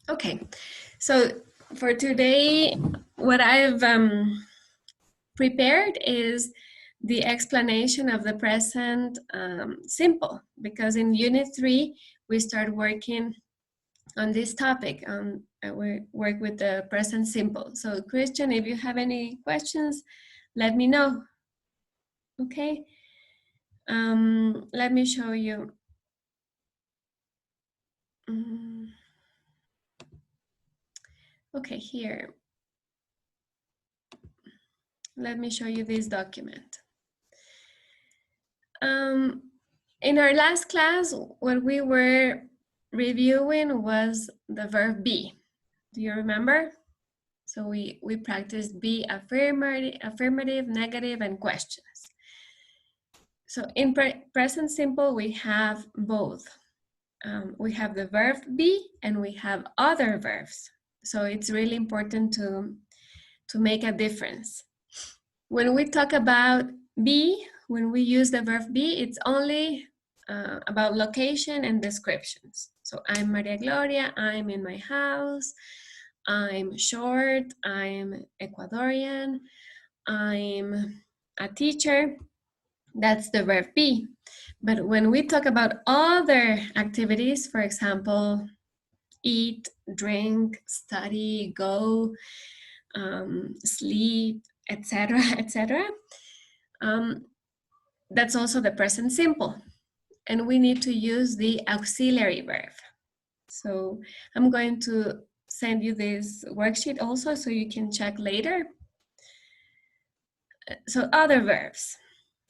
Okay, so for today, what I've prepared is the explanation of the present simple, because in Unit 3, we start working on this topic. We work with the present simple. So Christian, if you have any questions, let me know. Okay, let me show you. Okay, here. Let me show you this document. In our last class, what we were reviewing was the verb be. Do you remember? So we practiced be affirmative, negative, and questions. So in present simple, we have both. We have the verb be and we have other verbs. So it's really important to make a difference. When we talk about be, when we use the verb be, it's only about location and descriptions. So I'm Maria Gloria, I'm in my house, I'm short, I'm Ecuadorian, I'm a teacher. That's the verb be. But when we talk about other activities, for example, eat, drink, study, go, sleep, etc., etc., that's also the present simple. And we need to use the auxiliary verb. So I'm going to send you this worksheet also so you can check later. So other verbs.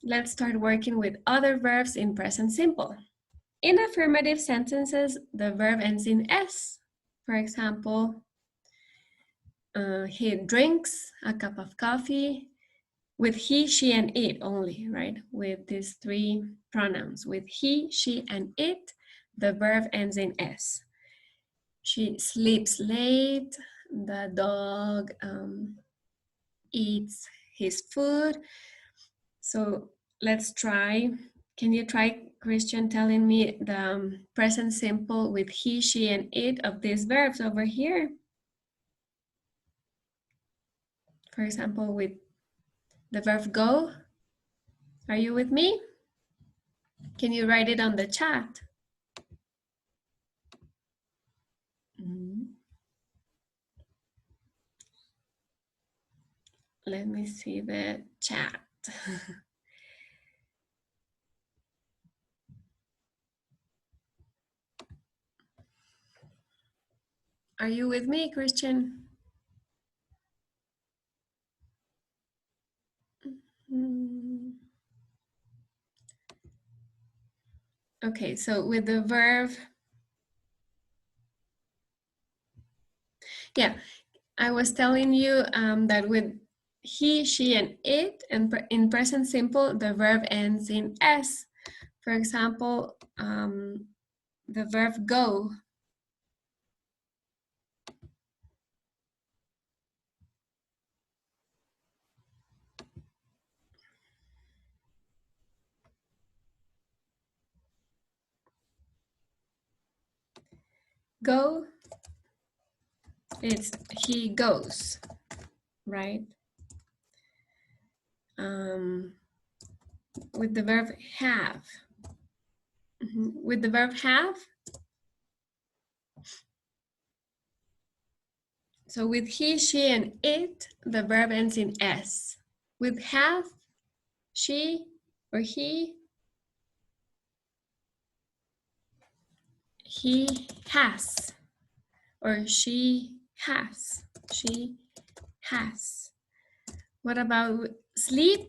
Let's start working with other verbs in present simple. In affirmative sentences, the verb ends in S. For example, he drinks a cup of coffee with he, she, and it only, right? With these three pronouns. With he, she, and it, the verb ends in S. She sleeps late. The dog eats his food. So let's try. Can you try, Christian, telling me the present simple with he, she, and it of these verbs over here? For example, with the verb go. Are you with me? Can you write it on the chat? Let me see the chat. Are you with me, Christian? Okay, so with the verb, yeah, I was telling you that with he, she, and it, and in present simple, the verb ends in S. For example, the verb go. Go, it's he goes, right? With the verb have. With the verb have, so with he, she, and it, the verb ends in S. With have, she or he has, or she has. She has. What about sleep?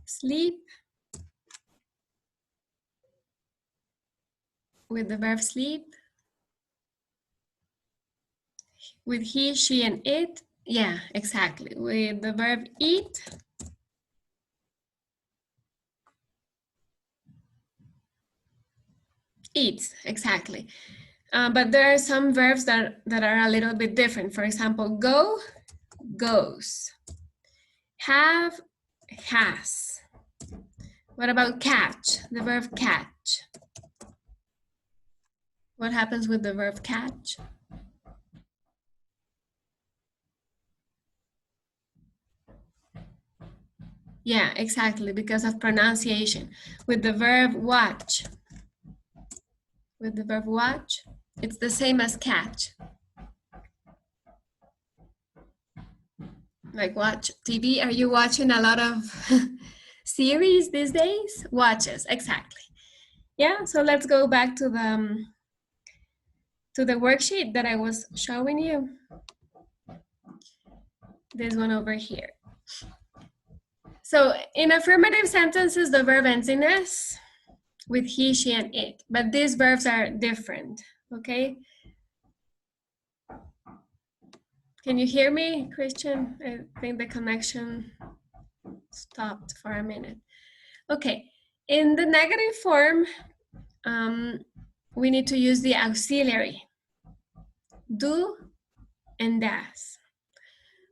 Sleep. With the verb sleep. With he, she, and it. Yeah, exactly. With the verb eat. Eats, exactly. But there are some verbs that are a little bit different. For example, go, goes. Have, has. What about catch? The verb catch. What happens with the verb catch? Yeah, exactly, because of pronunciation. With the verb watch, it's the same as catch. Like watch TV. Are you watching a lot of series these days? Watches, exactly. Yeah, so let's go back to the worksheet that I was showing you. This one over here. So in affirmative sentences, the verb ends in S with he, she, and it, but these verbs are different, okay? Can you hear me, Christian? I think the connection stopped for a minute. Okay, in the negative form, we need to use the auxiliary, do and does.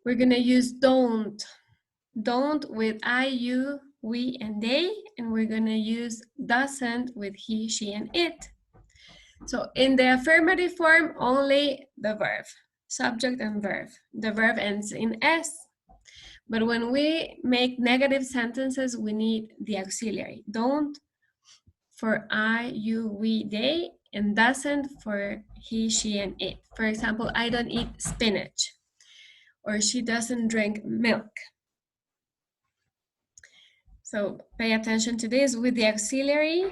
We're gonna use don't with I, you, we, and they, and we're gonna use doesn't with he, she, and it. So in the affirmative form, only the verb, subject and verb. The verb ends in S. But when we make negative sentences, we need the auxiliary. Don't for I, you, we, they, and doesn't for he, she, and it. For example, I don't eat spinach, or she doesn't drink milk. So pay attention to this. With the auxiliary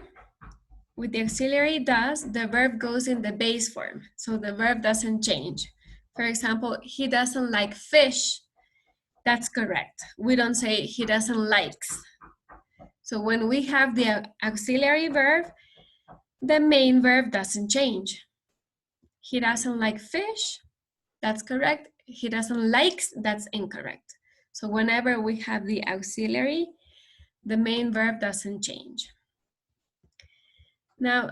does, the verb goes in the base form. So the verb doesn't change. For example, he doesn't like fish. That's correct. We don't say he doesn't likes. So when we have the auxiliary verb, the main verb doesn't change. He doesn't like fish. That's correct. He doesn't likes. That's incorrect. So whenever we have the auxiliary, the main verb doesn't change. Now,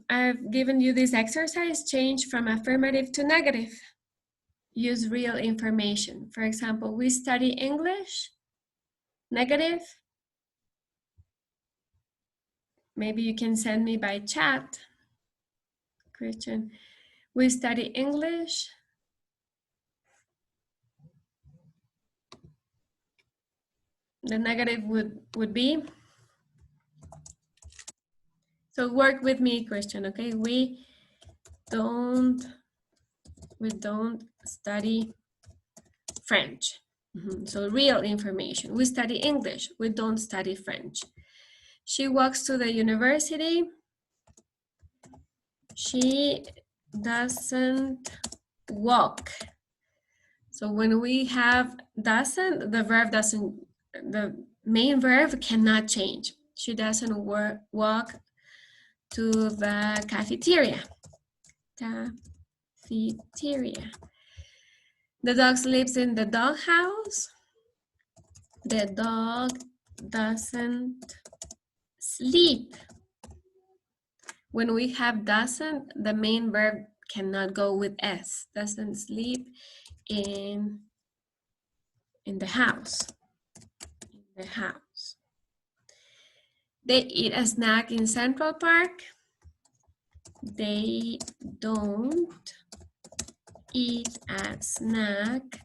I've given you this exercise, change from affirmative to negative. Use real information. For example, we study English, negative. Maybe you can send me by chat, Christian. We study English. The negative would be, so work with me, Christian, okay? We don't study French. So real information. We study English. We don't study French. She walks to the university. She doesn't walk. So when we have doesn't, the main verb cannot change. She doesn't walk to the cafeteria. Cafeteria. The dog sleeps in the dog house. The dog doesn't sleep. When we have doesn't, the main verb cannot go with S. Doesn't sleep in the house. In the house. They eat a snack in Central Park. They don't eat a snack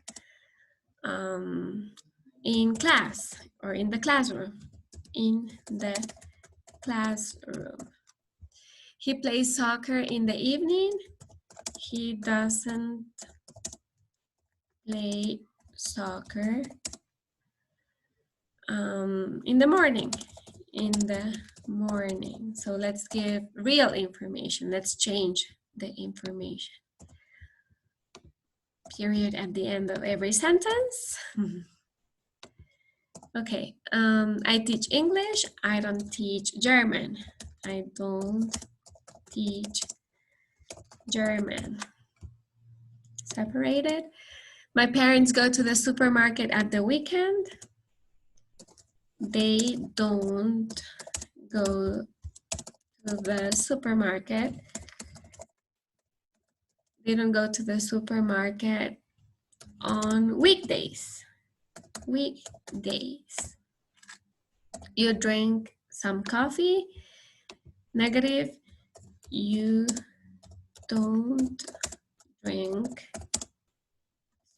in class or in the classroom. In the classroom. He plays soccer in the evening. He doesn't play soccer in the morning. In the morning. So let's give real information. Let's change the information. Period at the end of every sentence. Okay, I teach English. I don't teach German. I don't teach German. Separated. My parents go to the supermarket at the weekend. They don't go to the supermarket. They don't go to the supermarket on weekdays. Weekdays. You drink some coffee. Negative. You don't drink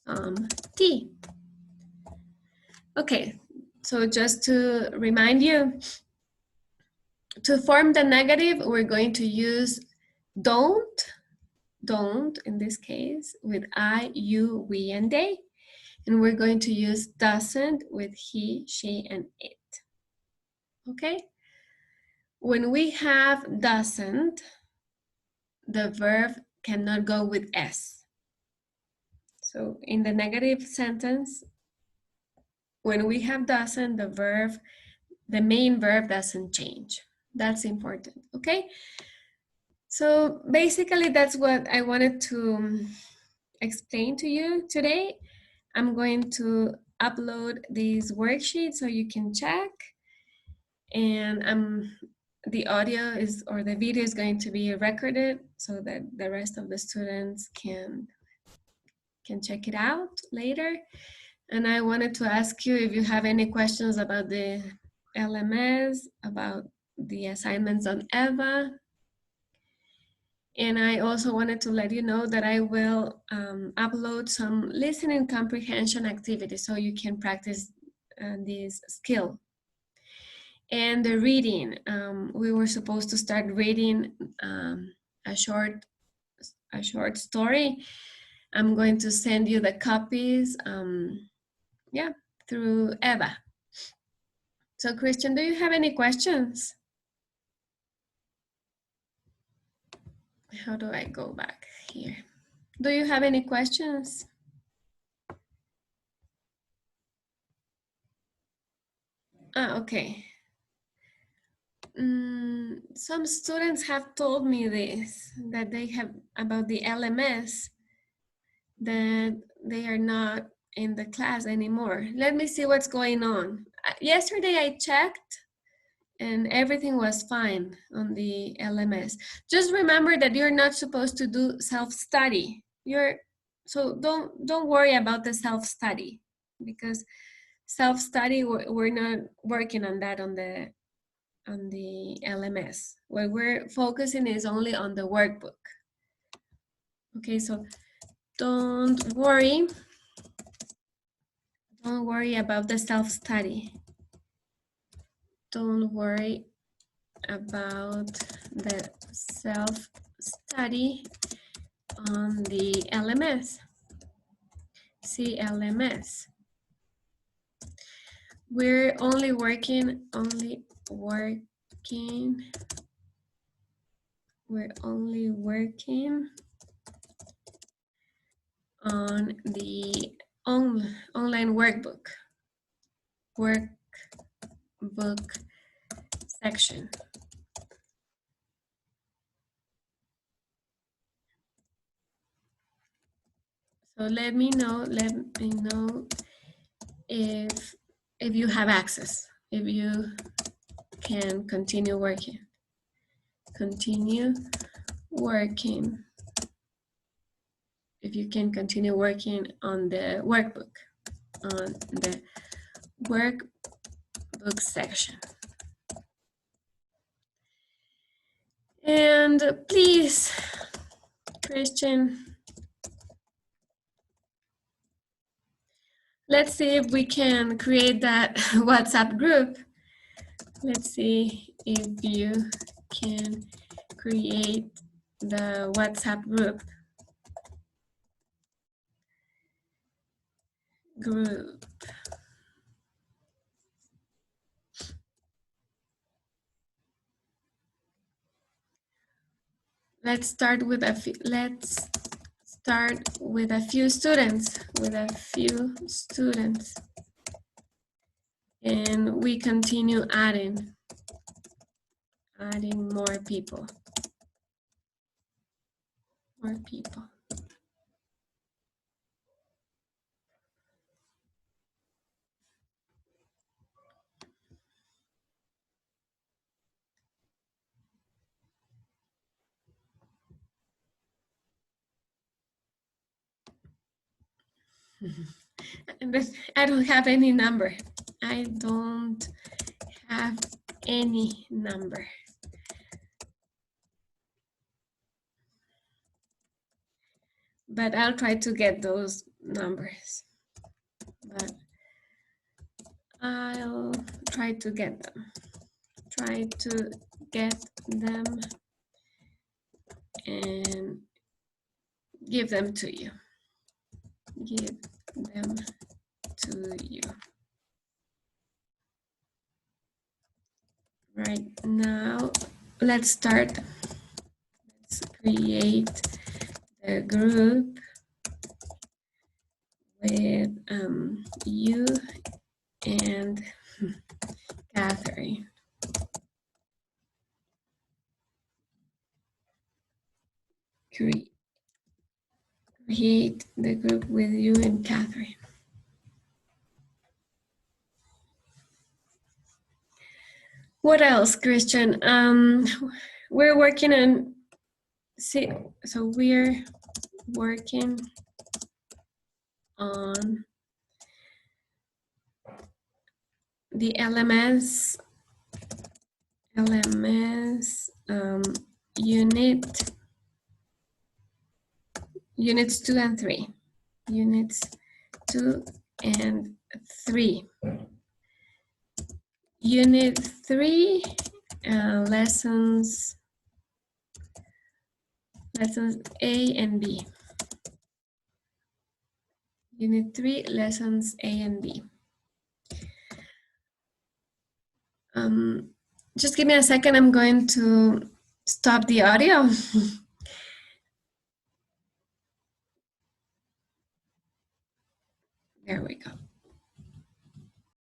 some tea. Okay, So just to remind you, to form the negative, we're going to use don't in this case with I, you, we, and they. And we're going to use doesn't with he, she, and it. Okay? When we have doesn't, the verb cannot go with s. So in the negative sentence, when we have doesn't, the main verb doesn't change. That's important, okay? So basically that's what I wanted to explain to you today. I'm going to upload these worksheets so you can check, and the audio is, or the video is going to be recorded so that the rest of the students can check it out later. And I wanted to ask you if you have any questions about the LMS, about the assignments on EVA. And I also wanted to let you know that I will upload some listening comprehension activities so you can practice this skill. And the reading, we were supposed to start reading a short story. I'm going to send you the copies, through Eva. So Christian, do you have any questions? How do I go back here? Do you have any questions? Okay. Some students have told me this, that they have about the LMS, that they are not in the class anymore. Let me see what's going on. Yesterday I checked and everything was fine on the LMS. Just remember that you're not supposed to do self-study. So don't worry about the self-study, because self-study, we're not working on that on the LMS. What we're focusing is only on the workbook. Okay, so don't worry about the self-study. Don't worry about the self-study on the LMS, CLMS. We're only working on the online workbook section. So let me know if you have access, if you can continue working. If you can continue working on the workbook, section. And please, Christian, let's see if we can create that WhatsApp group. Let's see if you can create the WhatsApp group. Let's start with a few students. And we continue adding more people. I don't have any number. I don't have any number. But I'll try to get those numbers. But I'll try to get them. Try to get them and give them to you. Give them to you. Right now, let's start. Let's create the group with you and Catherine. Create the group with you and Catherine. What else, Christian? We're working on, so we're working on the LMS units 2 and 3. Units 2 and 3. Unit 3, lessons A and B. Unit 3, lessons A and B. Just give me a second, I'm going to stop the audio. There we go.